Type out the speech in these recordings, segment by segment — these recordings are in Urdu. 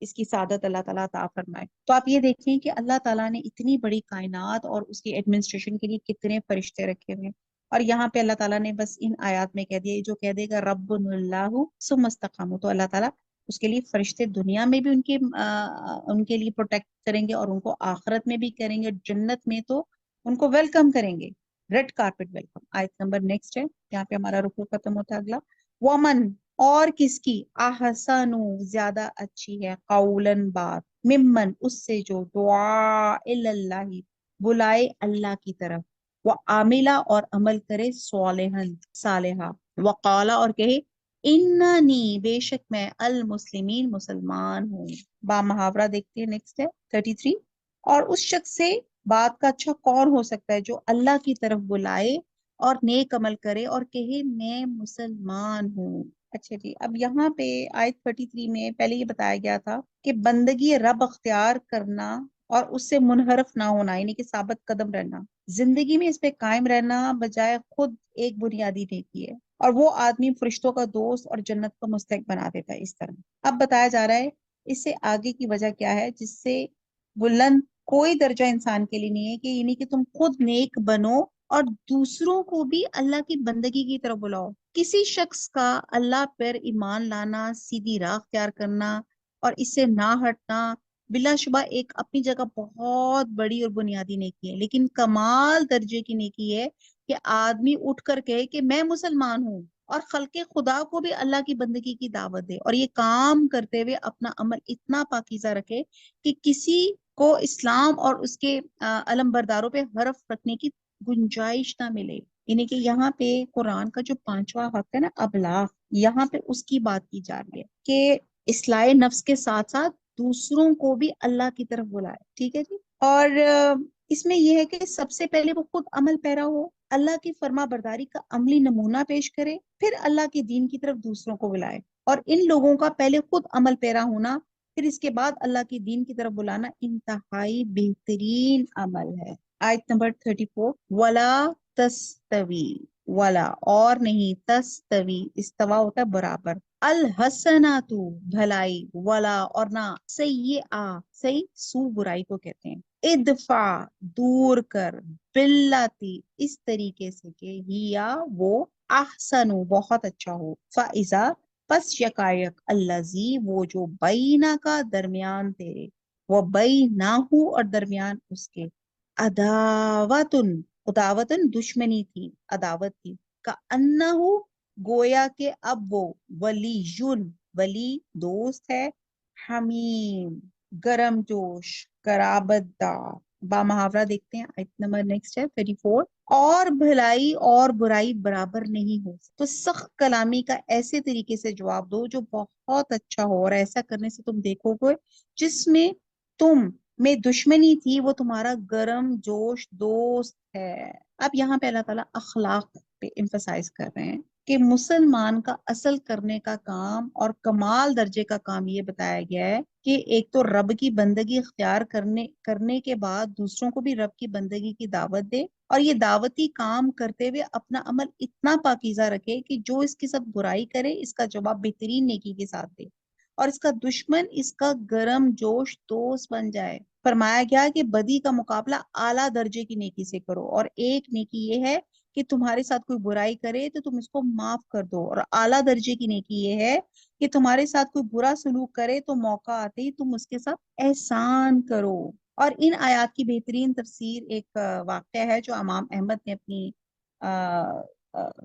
اس کی سعادت اللہ تعالیٰ عطا فرمائے۔ تو آپ یہ دیکھیں کہ اللہ تعالیٰ نے اتنی بڑی کائنات اور اس کی ایڈمنسٹریشن کے لیے کتنے فرشتے رکھے ہوئے ہیں، اور یہاں پہ اللہ تعالیٰ نے بس ان آیات میں کہہ دیا، جو کہہ دے گا رب اللہ ثم استقاموا، تو اللہ تعالیٰ اس کے لیے فرشتے دنیا میں بھی ان کے لیے پروٹیکٹ کریں گے، اور ان کو آخرت میں بھی کریں گے، جنت میں تو ان کو ویلکم کریں گے، ریڈ کارپٹ ویلکم۔ آیت نمبر نیکسٹ ہے، یہاں پہ ہمارا رکوع ختم ہوتا ہے اگلا۔ ومن، اور کس کی، احسن، زیادہ اچھی ہے، قولن، بات، ممن، اس سے جو، دعا اللہ، بلائے اللہ کی طرف، وہ عاملہ، اور عمل کرے، صالحن، صالحہ، وقالا، اور کہے، اننی، بے شک میں، المسلمین، مسلمان ہوں۔ با محاورہ دیکھتے ہیں، نیکسٹ ہے 33۔ اور اس شخص سے بات کا اچھا کون ہو سکتا ہے جو اللہ کی طرف بلائے اور نیک عمل کرے اور کہے میں مسلمان ہوں۔ اچھا جی، اب یہاں پہ آیت 33 میں پہلے یہ بتایا گیا تھا کہ بندگی رب اختیار کرنا اور اس سے منحرف نہ ہونا، یعنی کہ ثابت قدم رہنا، زندگی میں اس پہ قائم رہنا بجائے خود، ایک بنیادی نیکی ہے، اور وہ آدمی فرشتوں کا دوست اور جنت کا مستحق بنا دیتا ہے اس طرح۔ اب بتایا جا رہا ہے اس سے آگے کی وجہ کیا ہے، جس سے بلند کوئی درجہ انسان کے لیے نہیں ہے، کہ یعنی کہ تم خود نیک بنو اور دوسروں کو بھی اللہ کی بندگی کی طرف بلاؤ۔ کسی شخص کا اللہ پر ایمان لانا، سیدھی راہ اختیار کرنا اور اس سے نہ ہٹنا بلا شبہ ایک اپنی جگہ بہت بڑی اور بنیادی نیکی ہے، لیکن کمال درجے کی نیکی ہے کہ آدمی اٹھ کر کہے کہ میں مسلمان ہوں، اور خلق خدا کو بھی اللہ کی بندگی کی دعوت دے، اور یہ کام کرتے ہوئے اپنا عمل اتنا پاکیزہ رکھے کہ کسی کو اسلام اور اس کے علم برداروں پہ حرف رکھنے کی گنجائش نہ ملے۔ یعنی کہ یہاں پہ قرآن کا جو 5واں حق ہے نا، ابلاغ، یہاں پہ اس کی بات کی جا رہی ہے کہ اصلاح نفس کے ساتھ ساتھ دوسروں کو بھی اللہ کی طرف بلائے، ٹھیک ہے جی۔ اور اس میں یہ ہے کہ سب سے پہلے وہ خود عمل پیرا ہو، اللہ کی فرما برداری کا عملی نمونہ پیش کرے، پھر اللہ کے دین کی طرف دوسروں کو بلائے، اور ان لوگوں کا پہلے خود عمل پیرا ہونا، پھر اس کے بعد اللہ کی دین کی طرف بلانا انتہائی بہترین عمل ہے۔ آیت نمبر 34، ولا تستوی، ولا، اور نہیں، تستوی، استوا ہوتا ہے برابر، الحسنات، بھلائی، ولا، اور نہ، سیئہ، صحیح، سو برائی کو کہتے ہیں، ادفع، دور کر، باللاتی، اس طریقے سے کہ ہیا، وہ، احسن، بہت اچھا ہو، فاذا، پس یکایک، الذی، وہ جو، بینا کا، درمیان تیرے، وہ بینہو، اور درمیان اس کے، عداوتن، عداوتن، دشمنی تھی، عداوت تھی، کا انہو، گویا کہ اب وہ، ولیون، ولی، دوست ہے، حمیم، گرم جوش، قرابت دار۔ با محاورہ دیکھتے ہیں، آیت نمبر نیکسٹ ہے 34۔ اور بھلائی اور برائی برابر نہیں ہو، تو سخت کلامی کا ایسے طریقے سے جواب دو جو بہت اچھا ہو، اور ایسا کرنے سے تم دیکھو گے جس میں تم میں دشمنی تھی وہ تمہارا گرم جوش دوست ہے۔ اب یہاں پہ اللہ تعالیٰ اخلاق پہ امفسائز کر رہے ہیں کہ مسلمان کا اصل کرنے کا کام اور کمال درجے کا کام یہ بتایا گیا ہے کہ ایک تو رب کی بندگی اختیار کرنے کے بعد دوسروں کو بھی رب کی بندگی کی دعوت دے، اور یہ دعوتی کام کرتے ہوئے اپنا عمل اتنا پاکیزہ رکھے کہ جو اس کے ساتھ برائی کرے اس کا جواب بہترین نیکی کے ساتھ دے، اور اس کا دشمن اس کا گرم جوش دوست بن جائے۔ فرمایا گیا کہ بدی کا مقابلہ اعلیٰ درجے کی نیکی سے کرو، اور ایک نیکی یہ ہے کہ تمہارے ساتھ کوئی برائی کرے تو تم اس کو معاف کر دو، اور اعلیٰ درجے کی نیکی یہ ہے کہ تمہارے ساتھ کوئی برا سلوک کرے تو موقع آتے ہی تم اس کے ساتھ احسان کرو۔ اور ان آیات کی بہترین تفسیر ایک واقعہ ہے جو امام احمد نے اپنی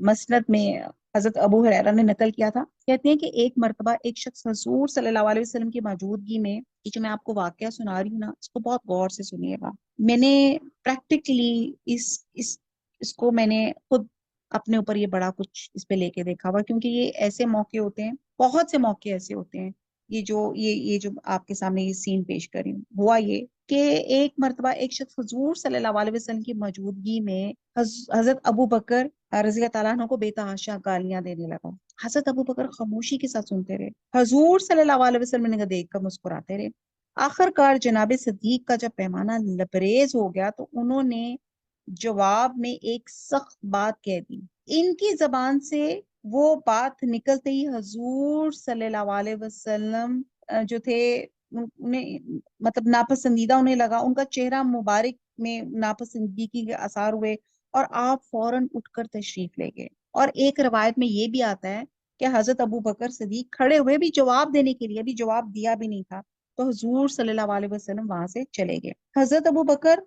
مسند میں حضرت ابو ہریرہ نے نقل کیا تھا۔ کہتے ہیں کہ ایک مرتبہ ایک شخص حضور صلی اللہ علیہ وسلم کی موجودگی میں، یہ جو میں آپ کو واقعہ سنا رہی ہوں نا، اس کو بہت غور سے سنیے گا، میں نے پریکٹیکلی اس کو میں نے خود اپنے اوپر یہ بڑا کچھ اس پہ لے کے دیکھا ہوا، کیونکہ یہ ایسے موقع ہوتے ہیں، بہت سے موقع ایسے ہوتے ہیں، یہ جو آپ کے سامنے یہ سین پیش کر رہی ہوں، ہوا یہ کہ ایک مرتبہ ایک شخص حضور صلی اللہ علیہ وسلم کی موجودگی میں حضرت ابو بکر رضی اللہ تعالیٰ عنہ کو بے تحاشا گالیاں دینے لگا۔ حضرت ابو بکر خاموشی کے ساتھ سنتے رہے، حضور صلی اللہ علیہ وسلم نے دیکھ کر مسکراتے رہے۔ آخر کار جناب صدیق کا جب پیمانہ لبریز ہو گیا تو انہوں نے جواب میں ایک سخت بات کہہ دی۔ ان کی زبان سے وہ بات نکلتے ہی حضور صلی اللہ علیہ وسلم جو تھے انہیں مطلب ناپسندیدہ انہیں لگا، ان کا چہرہ مبارک میں ناپسندگی کے آثار ہوئے، اور آپ فوراً اٹھ کر تشریف لے گئے۔ اور ایک روایت میں یہ بھی آتا ہے کہ حضرت ابو بکر صدیق کھڑے ہوئے بھی جواب دینے کے لیے، ابھی جواب دیا بھی نہیں تھا، تو حضور صلی اللہ علیہ وسلم وہاں سے چلے گئے۔ حضرت ابو بکر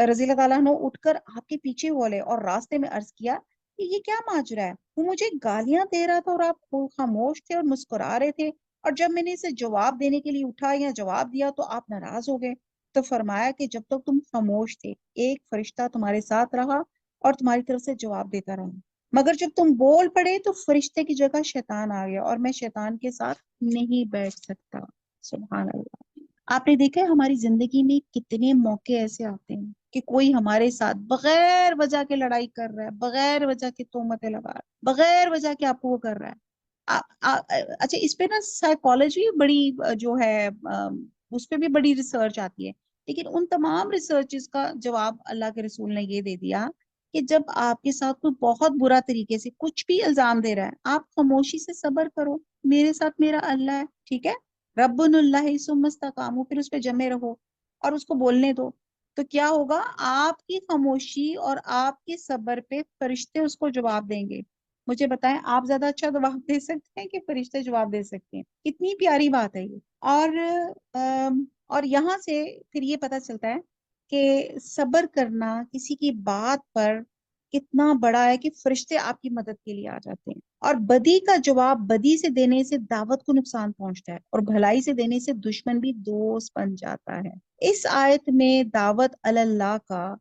رضی اللہ تعالیٰ عنہ اٹھ کر آپ کے پیچھے بولے اور راستے میں عرض کیا کہ یہ کیا ماجرا ہے، وہ مجھے گالیاں دے رہا تھا اور آپ خاموش تھے اور مسکرا رہے تھے، اور جب میں نے اسے جواب دینے کے لیے اٹھا یا جواب دیا تو آپ ناراض ہو گئے۔ تو فرمایا کہ جب تک تم خاموش تھے ایک فرشتہ تمہارے ساتھ رہا اور تمہاری طرف سے جواب دیتا رہا، مگر جب تم بول پڑے تو فرشتے کی جگہ شیطان آ گیا، اور میں شیطان کے ساتھ نہیں بیٹھ سکتا۔ سبحان اللہ۔ آپ نے دیکھا ہے ہماری زندگی میں کتنے موقع ایسے آتے ہیں کہ کوئی ہمارے ساتھ بغیر وجہ کے لڑائی کر رہا ہے، بغیر وجہ کے تہمتیں لگا رہا ہے، بغیر وجہ کے آپ کو وہ کر رہا ہے۔ اچھا، اس پہ نا سائیکالوجی بڑی جو ہے اس پہ بھی بڑی ریسرچ آتی ہے، لیکن ان تمام ریسرچز کا جواب اللہ کے رسول نے یہ دے دیا کہ جب آپ کے ساتھ کوئی بہت برا طریقے سے کچھ بھی الزام دے رہا ہے، آپ خاموشی سے صبر کرو، میرے ساتھ میرا اللہ ہے، ٹھیک ہے، رب اللہ ثم استقاموا، پھر اس پہ جمے رہو اور اس کو بولنے دو، تو کیا ہوگا، آپ کی خاموشی اور آپ کے صبر پہ فرشتے اس کو جواب دیں گے۔ مجھے بتائیں، آپ زیادہ اچھا جواب دے سکتے ہیں کہ فرشتے جواب دے سکتے ہیں؟ کتنی پیاری بات ہے یہ۔ اور یہاں سے پھر یہ پتہ چلتا ہے کہ صبر کرنا کسی کی بات پر کتنا بڑا ہے کہ فرشتے آپ کی مدد کے لیے آ جاتے ہیں، اور بدی کا جواب بدی سے دینے سے دعوت کو نقصان پہنچتا ہے، اور بھلائی سے دینے سے دشمن بھی دوست بن جاتا ہے۔ اس آیت میں دعوت اللہ کا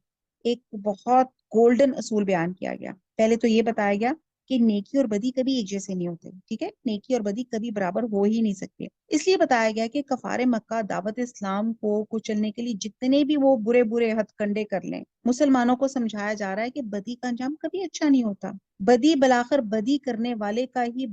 ایک بہت گولڈن اصول بیان کیا گیا۔ پہلے تو یہ بتایا گیا کہ نیکی اور بدی کبھی ایک جیسے نہیں ہوتے، ٹھیک ہے، نیکی اور بدی کبھی برابر ہو ہی نہیں سکتے، اس لیے بتایا گیا کہ کفار مکہ دعوت اسلام کو کچلنے کے لیے جتنے بھی وہ برے برے ہتھ کنڈے کر لیں، مسلمانوں کو سمجھایا جا رہا ہے کہ بدی کا انجام کبھی اچھا نہیں ہوتا، بدی بلاخر بدی کرنے والے کا ہی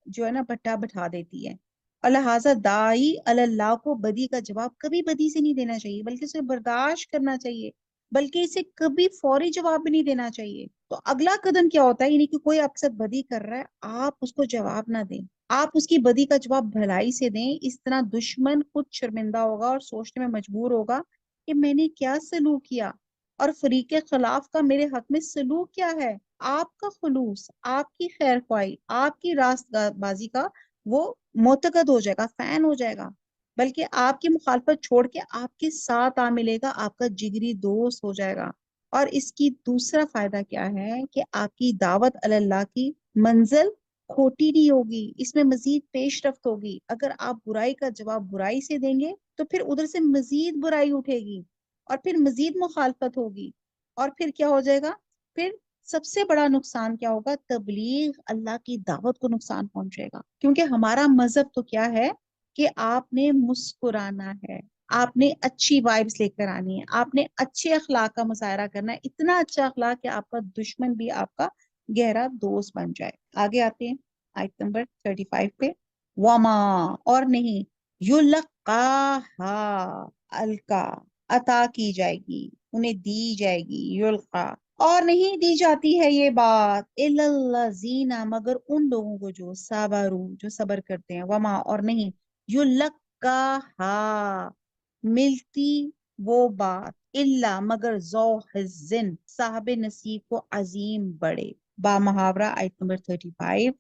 جو ہے نا بٹا بٹھا دیتی ہے، اور لہٰذا داعی اللہ کو بدی کا جواب کبھی بدی سے نہیں دینا چاہیے، بلکہ اسے برداشت کرنا چاہیے، بلکہ اسے کبھی فوری جواب بھی نہیں دینا چاہیے۔ تو اگلا قدم کیا ہوتا ہے، یعنی کہ کوئی آپ کے ساتھ بدی کر رہا ہے، آپ اس کو جواب نہ دیں، آپ اس کی بدی کا جواب بھلائی سے دیں، اس طرح دشمن خود شرمندہ ہوگا اور سوچنے میں مجبور ہوگا کہ میں نے کیا سلوک کیا، اور فریق خلاف کا میرے حق میں سلوک کیا ہے۔ آپ کا خلوص، آپ کی خیر خواہی، آپ کی راست بازی کا وہ معتقد ہو جائے گا، فین ہو جائے گا، بلکہ آپ کی مخالفت چھوڑ کے آپ کے ساتھ آ ملے گا، آپ کا جگری دوست ہو جائے گا۔ اور اس کی دوسرا فائدہ کیا ہے کہ آپ کی دعوت اللہ کی منزل کھوٹی نہیں ہوگی، اس میں مزید پیش رفت ہوگی۔ اگر آپ برائی کا جواب برائی سے دیں گے تو پھر ادھر سے مزید برائی اٹھے گی، اور پھر مزید مخالفت ہوگی، اور پھر کیا ہو جائے گا، پھر سب سے بڑا نقصان کیا ہوگا، تبلیغ اللہ کی دعوت کو نقصان پہنچے گا، کیونکہ ہمارا مذہب تو کیا ہے کہ آپ نے مسکرانا ہے، آپ نے اچھی وائبس لے کر آنی ہے، آپ نے اچھے اخلاق کا مظاہرہ کرنا ہے، اتنا اچھا اخلاق کہ آپ کا دشمن بھی آپ کا گہرا دوست بن جائے۔ آگے آتے ہیں آیت نمبر 35 پہ، وما، اور نہیں، یلقاہا، القا، عطا کی جائے گی، انہیں دی جائے گی، یلقا، اور نہیں دی جاتی ہے یہ بات، الا الذین، مگر ان لوگوں کو جو صبروا، جو صبر کرتے ہیں، وما، اور نہیں، یلقاہا، ملتی وہ بات، الا، مگر ذو حظٍ، صاحب نصیب کو عظیم بڑے، با محاورہ، آیت نمبر 35۔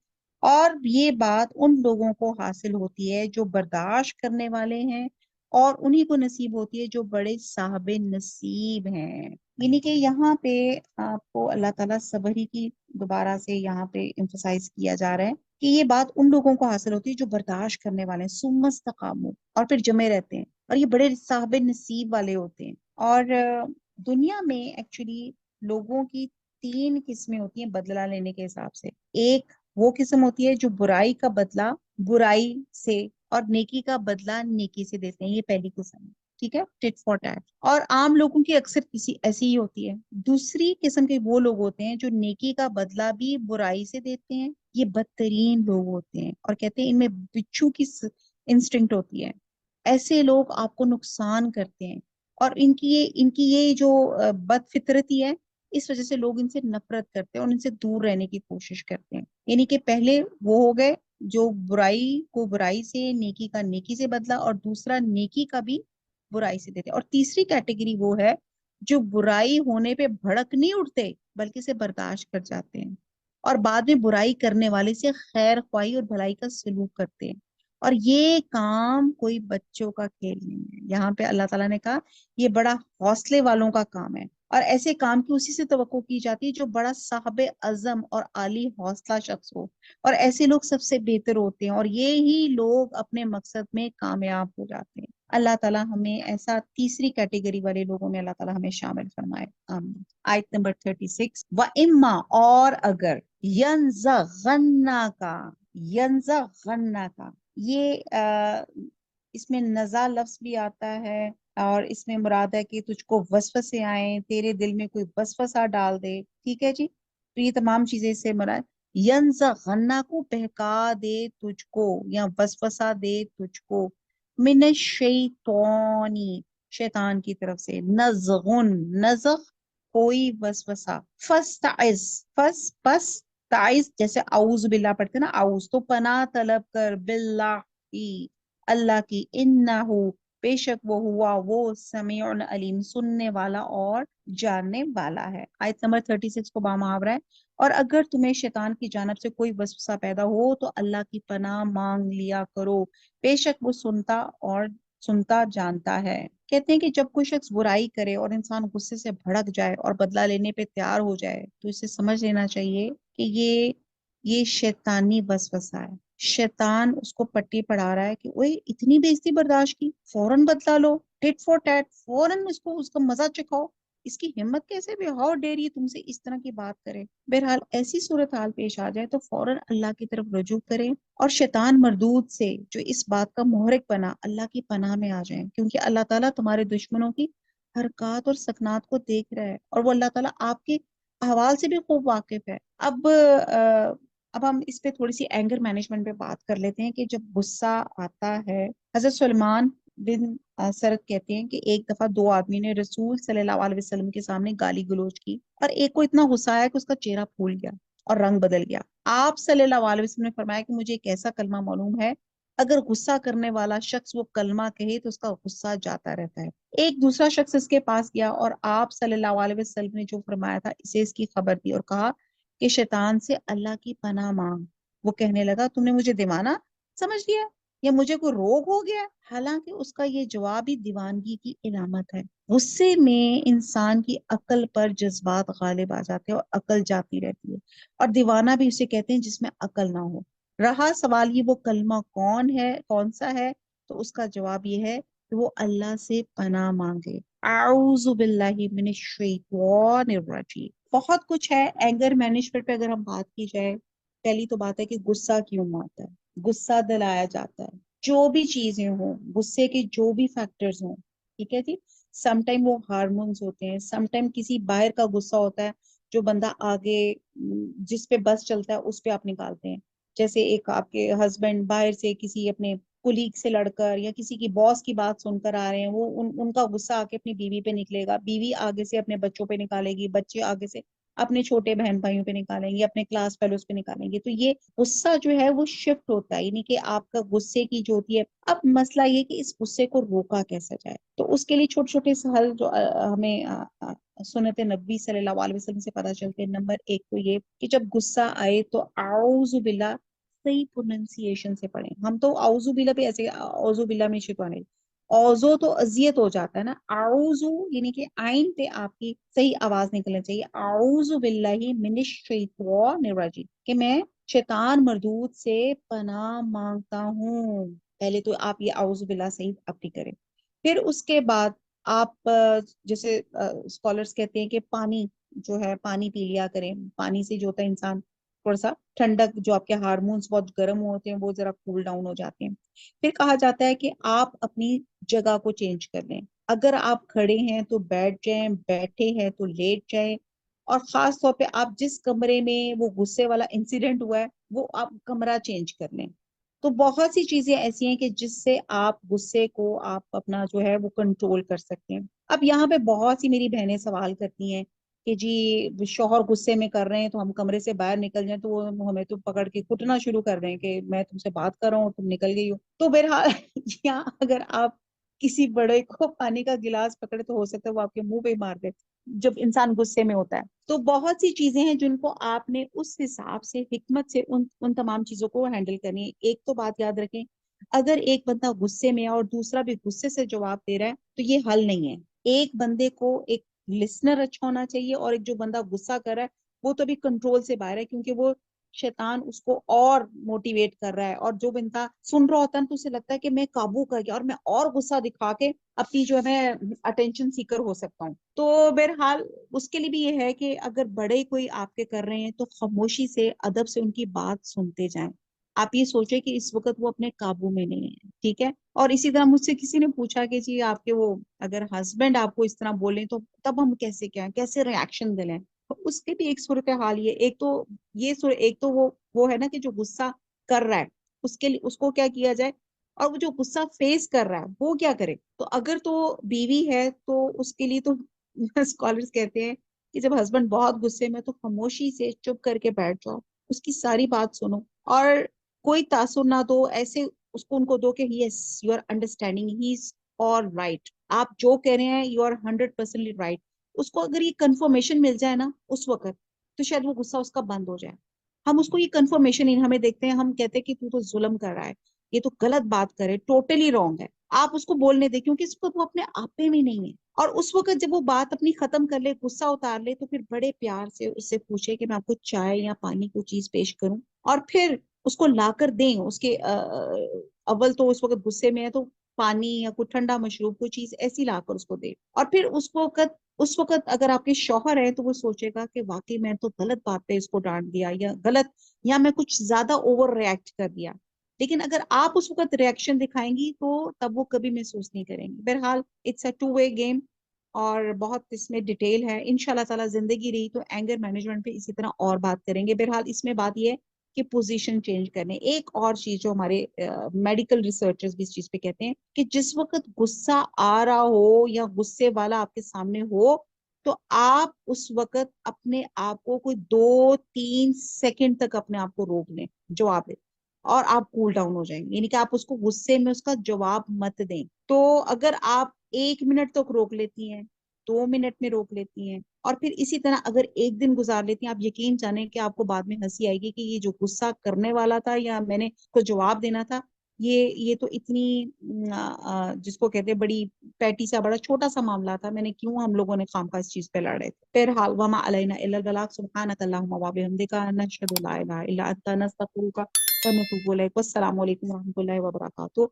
اور یہ بات ان لوگوں کو حاصل ہوتی ہے جو برداشت کرنے والے ہیں، اور انہی کو نصیب ہوتی ہے جو بڑے صاحب نصیب ہیں۔ یعنی کہ یہاں پہ آپ کو اللہ تعالیٰ صبر ہی کی دوبارہ سے یہاں پہ ایمفسائز کیا جا رہا ہے کہ یہ بات ان لوگوں کو حاصل ہوتی ہے جو برداشت کرنے والے ہیں، ثم استقاموا، اور پھر جمے رہتے ہیں، اور یہ بڑے صاحب نصیب والے ہوتے ہیں۔ اور دنیا میں ایکچولی لوگوں کی 3 قسمیں ہوتی ہیں بدلہ لینے کے حساب سے۔ ایک وہ قسم ہوتی ہے جو برائی کا بدلہ برائی سے اور نیکی کا بدلہ نیکی سے دیتے ہیں، یہ پہلی قسم ہے، ٹھیک ہے، ٹٹ فار ٹیٹ، اور عام لوگوں کی اکثر کسی ایسی ہی ہوتی ہے۔ دوسری قسم کے وہ لوگ ہوتے ہیں جو نیکی کا بدلہ بھی برائی سے دیتے ہیں، یہ بدترین لوگ ہوتے ہیں، اور کہتے ہیں ان میں بچھو کی انسٹنکٹ ہوتی ہے، ایسے لوگ آپ کو نقصان کرتے ہیں، اور ان کی یہ جو بد فطرتی ہے، اس وجہ سے لوگ ان سے نفرت کرتے ہیں اور ان سے دور رہنے کی کوشش کرتے ہیں۔ یعنی کہ پہلے وہ ہو گئے جو برائی کو برائی سے، نیکی کا نیکی سے بدلہ، اور دوسرا نیکی کا بھی برائی سے دیتے. اور تیسری کیٹیگری وہ ہے جو برائی ہونے پہ بھڑک نہیں اٹھتے بلکہ اسے برداشت کر جاتے ہیں اور بعد میں برائی کرنے والے سے خیر خواہی اور بھلائی کا سلوک کرتے ہیں. اور یہ کام کوئی بچوں کا کھیل نہیں ہے. یہاں پہ اللہ تعالیٰ نے کہا یہ بڑا حوصلے والوں کا کام ہے، اور ایسے کام کی اسی سے توقع کی جاتی ہے جو بڑا صاحب عزم اور عالی حوصلہ شخص ہو. اور ایسے لوگ سب سے بہتر ہوتے ہیں اور یہی لوگ اپنے مقصد میں کامیاب ہو جاتے ہیں. اللہ تعالیٰ ہمیں ایسا تیسری کیٹیگری والے لوگوں میں اللہ تعالیٰ ہمیں شامل فرمائے. آمین. آیت نمبر 36. وَإِمَّا، اور اگر، يَنزَغَنَّكَ، یہ اس میں نزا لفظ بھی آتا ہے، اور اس میں مراد ہے کہ تجھ کو وسوسے آئیں، تیرے دل میں کوئی وسوسہ ڈال دے. ٹھیک ہے جی، تو یہ تمام چیزیں اس سے مراد. ینزغنا کو بہکا دے تجھ کو یا وسوسہ دے تجھ کو، من الشیطانی، شیطان کی طرف سے. نزغن، نزغ کوئی وسوسہ. فاستعذ، پس تعذ جیسے اعوذ باللہ پڑھتے نا، اعوذ تو پناہ طلب کر، باللہ اللہ کی، انہو بے شک وہ ہوا وہ سمیع علیم سننے والا اور جاننے والا ہے. آیت نمبر 36 کو بامحاورہ ہے. اور اگر تمہیں شیطان کی جانب سے کوئی وسوسہ پیدا ہو تو اللہ کی پناہ مانگ لیا کرو، بے شک وہ سنتا جانتا ہے. کہتے ہیں کہ جب کوئی شخص برائی کرے اور انسان غصے سے بھڑک جائے اور بدلہ لینے پہ تیار ہو جائے تو اسے سمجھ لینا چاہیے کہ یہ شیطانی وسوسہ ہے. شیطان اس کو پٹی پڑھا رہا ہے کہ اوئے اتنی بے عزتی برداشت کی، فوراً بدلا لو، ٹٹ فور ٹیٹ، فوراً اس کا مزہ چکھاؤ. اس کی ہمت کیسے بھی، ہاؤ ڈیر یہ تم سے اس طرح کی بات کرے. بہرحال ایسی صورتحال پیش آ جائے تو فوراً اللہ کی طرف رجوع کریں اور شیطان مردود سے جو اس بات کا محرک بنا اللہ کی پناہ میں آ جائیں، کیونکہ اللہ تعالیٰ تمہارے دشمنوں کی حرکات اور سکنات کو دیکھ رہا ہے اور وہ اللہ تعالیٰ آپ کے احوال سے بھی خوب واقف ہے. اب ہم اس پہ تھوڑی سی اینگر مینجمنٹ پہ بات کر لیتے ہیں کہ جب غصہ آتا ہے. حضرت سلمان بن سرد کہتے ہیں کہ ایک دفعہ دو آدمی نے رسول صلی اللہ علیہ وسلم کے سامنے گالی گلوچ کی اور ایک کو اتنا غصہ آیا کہ اس کا چہرہ پھول گیا اور رنگ بدل گیا. آپ صلی اللہ علیہ وسلم نے فرمایا کہ مجھے ایک ایسا کلمہ معلوم ہے اگر غصہ کرنے والا شخص وہ کلمہ کہے تو اس کا غصہ جاتا رہتا ہے. ایک دوسرا شخص اس کے پاس گیا اور آپ صلی اللہ علیہ وسلم نے جو فرمایا تھا اسے اس کی خبر دی اور کہا کہ شیطان سے اللہ کی پناہ مانگ. وہ کہنے لگا تم نے مجھے دیوانہ سمجھ لیا یا مجھے کوئی روگ ہو گیا؟ حالانکہ اس کا یہ جواب ہی دیوانگی کی علامت ہے. غصے میں انسان کی عقل پر جذبات غالب آ جاتے ہیں اور عقل جاتی رہتی ہے، اور دیوانہ بھی اسے کہتے ہیں جس میں عقل نہ ہو. رہا سوال یہ وہ کلمہ کون سا ہے، تو اس کا جواب یہ ہے کہ وہ اللہ سے پناہ مانگے. اعوذ باللہ من الشیطان الرجیم. بہت کچھ ہے اینگر مینجمنٹ پہ اگر ہم بات کی جائے. پہلی تو بات ہے کہ غصہ کیوں آتا ہے، غصہ دلایا جاتا ہے. جو بھی چیزیں ہوں، غصے کے جو بھی فیکٹرز ہوں، ٹھیک ہے جی. سم ٹائم وہ ہارمونز ہوتے ہیں، سم ٹائم کسی باہر کا غصہ ہوتا ہے جو بندہ آگے جس پہ بس چلتا ہے اس پہ آپ نکالتے ہیں. جیسے ایک آپ کے ہسبینڈ باہر سے کسی اپنے کولیگ سے لڑ کر یا کسی کی باس کی بات سن کر آ رہے ہیں، وہ ان کا غصہ آ کے اپنی بیوی پہ نکلے گا، بیوی آگے سے اپنے بچوں پہ نکالے گی، بچے آگے سے اپنے چھوٹے بہن بھائیوں پہ نکالیں گے، اپنے کلاس فیلوز پہ نکالیں گے. تو یہ غصہ جو ہے وہ شفٹ ہوتا ہے، یعنی کہ آپ کا غصے کی جو ہوتی ہے. اب مسئلہ یہ کہ اس غصے کو روکا کیسے جائے، تو اس کے لیے چھوٹے چھوٹے حل جو ہمیں سنت نبی صلی اللہ علیہ وسلم سے پتہ چلتے ہیں. نمبر ایک تو یہ کہ جب غصہ آئے تو اعوذ باللہ صحیح پروننسیشن سے پڑھیں. ہم تو اعوذ باللہ پہ ایسے اعوذ باللہ میں شیطان ہے، اوزو تو اذیت ہو جاتا ہے نا، اعوذ یعنی کہ آئین پہ آپ کی صحیح آواز نکلنا چاہیے. اعوذ باللہ من الشیطان الرجیم، کہ میں شیطان مردود سے پناہ مانگتا ہوں. پہلے تو آپ یہ اعوذ باللہ صحیح اپنی کریں. پھر اس کے بعد آپ جیسے اسکالرس کہتے ہیں کہ پانی جو ہے پانی پی لیا کریں. پانی سے جو ہوتا ہے انسان تھوڑا سا ٹھنڈک، جو آپ کے ہارمونس بہت گرم ہوتے ہیں وہ ذرا کول ڈاؤن ہو جاتے ہیں. پھر کہا جاتا ہے کہ آپ اپنی جگہ کو چینج کر لیں. اگر آپ کھڑے ہیں تو بیٹھ جائیں، بیٹھے ہیں تو لیٹ جائیں، اور خاص طور پہ آپ جس کمرے میں وہ غصے والا انسیڈنٹ ہوا ہے وہ آپ کمرہ چینج کر لیں. تو بہت سی چیزیں ایسی ہیں کہ جس سے آپ غصے کو آپ اپنا جو ہے وہ کنٹرول کر سکتے ہیں. اب یہاں پہ بہت سی میری بہنیں سوال کرتی ہیں کہ جی شوہر غصے میں کر رہے ہیں تو ہم کمرے سے باہر نکل جائیں تو وہ ہمیں تو پکڑ کے کٹنا شروع کر دیں کہ میں تم سے بات کر رہا ہوں تم نکل گئی ہو. تو بہرحال یا اگر آپ کسی بڑے کو پانی کا گلاس پکڑے تو ہو سکتا ہے وہ آپ کے منہ پہ ہی مار دے جب انسان غصے میں ہوتا ہے. تو بہت سی چیزیں ہیں جن کو آپ نے اس حساب سے حکمت سے ان تمام چیزوں کو ہینڈل کرنی ہے. ایک تو بات یاد رکھیں, اگر ایک بندہ غصے میں ہے اور دوسرا بھی غصے سے جواب دے رہا ہے تو یہ حل نہیں ہے. ایک بندے کو ایک لسنر اچھا ہونا چاہیے, اور ایک جو بندہ غصہ کر رہا ہے وہ تو بھی کنٹرول سے باہر ہے, کیونکہ وہ شیطان اس کو اور موٹیویٹ کر رہا ہے, اور جو بندہ سن رہا ہوتا ہے تو اسے لگتا ہے کہ میں قابو کر گیا اور میں اور غصہ دکھا کے اپنی جو ہے اٹینشن سیکر ہو سکتا ہوں. تو بہرحال اس کے لیے بھی یہ ہے کہ اگر بڑے کوئی آپ کے کر رہے ہیں تو خاموشی سے ادب سے ان کی بات سنتے جائیں. آپ یہ سوچیں کہ اس وقت وہ اپنے قابو میں نہیں ہے, ٹھیک ہے. اور اسی طرح مجھ سے کسی نے پوچھا کہ جی آپ کے وہ اگر ہسبینڈ آپ کو اس طرح بولیں تو تب ہم کیسے کیا کیسے ریاکشن دیں. اس کے بھی ایک صورتحال یہ, ایک تو وہ ہے نا کہ جو غصہ کر رہا ہے اس کے لیے اس کو کیا کیا جائے, اور وہ جو غصہ فیس کر رہا ہے وہ کیا کرے. تو اگر تو بیوی ہے تو اس کے لیے تو اسکالرس کہتے ہیں کہ جب ہسبینڈ بہت غصے میں تو خاموشی سے چپ کر کے بیٹھ جاؤ, اس کی ساری بات سنو اور کوئی تاثر نہ دو, ایسے اس کو ان کو دو کہ یس یو آر انڈرسٹینڈنگ ہی از آل رائٹ, آپ جو کہہ رہے ہیں یو آر 100% رائٹ. اس کو اگر یہ کنفرمیشن مل جائے نا اس وقت تو شاید وہ غصہ اس کا بند ہو جائے. ہم اس کو یہ کنفرمیشن ہمیں دیکھتے ہیں, ہم کہتے ہیں کہ تو ظلم کر رہا ہے, یہ تو غلط بات کرے, ٹوٹلی رانگ ہے, آپ اس کو بولنے دیں کیونکہ اس وقت وہ اپنے آپ میں نہیں ہے. اور اس وقت جب وہ بات اپنی ختم کر لے, غصہ اتار لے, تو پھر بڑے پیار سے اس سے پوچھے کہ میں آپ کو چائے یا پانی کو چیز پیش کروں, اور پھر اس کو لا کر دیں. اس کے اول تو اس وقت غصے میں ہے تو پانی یا کوئی ٹھنڈا مشروب کوئی چیز ایسی لا کر اس کو دے. اور پھر اس وقت اگر آپ کے شوہر ہیں تو وہ سوچے گا کہ واقعی میں تو غلط بات پہ اس کو ڈانٹ دیا یا میں کچھ زیادہ اوور ریئیکٹ کر دیا. لیکن اگر آپ اس وقت ریئیکشن دکھائیں گی تو تب وہ کبھی محسوس نہیں کریں گے. بہرحال اٹس اے 2 way گیم, اور بہت اس میں ڈیٹیل ہے. ان شاء اللہ تعالیٰ زندگی رہی تو اینگر مینجمنٹ پہ اسی طرح اور بات کریں گے. بہرحال اس میں بات یہ ہے کہ پوزیشن چینج کرنے. ایک اور چیز جو ہمارے میڈیکل ریسرچرز بھی اس چیز پہ کہتے ہیں کہ جس وقت غصہ آ رہا ہو یا غصے والا آپ کے سامنے ہو تو آپ اس وقت اپنے آپ کو کوئی 2-3 سیکنڈ تک اپنے آپ کو روک لیں جواب دیں, اور آپ کول ڈاؤن ہو جائیں گے. یعنی کہ آپ اس کو غصے میں اس کا جواب مت دیں. تو اگر آپ 1 منٹ تک روک لیتی ہیں, 2 منٹ میں روک لیتی ہیں, اور پھر اسی طرح اگر ایک دن گزار لیتی ہیں, آپ یقین جانیں کہ آپ کو بعد میں ہنسی آئے گی کہ یہ جو غصہ کرنے والا تھا یا میں نے کو جواب دینا تھا, یہ تو اتنی جس کو کہتے ہیں بڑی پیٹی سا بڑا چھوٹا سا معاملہ تھا, میں نے کیوں ہم لوگوں نے خامخواہ اس چیز پہ لڑے تھے. بہرحال وما علینا الا البلاغ, سبحانک اللہم وبحمدک, نشہد لا الہ الا انت, نستغفرک ونتوب الیک. والسلام علیکم ورحمۃ اللہ وبرکاتہ.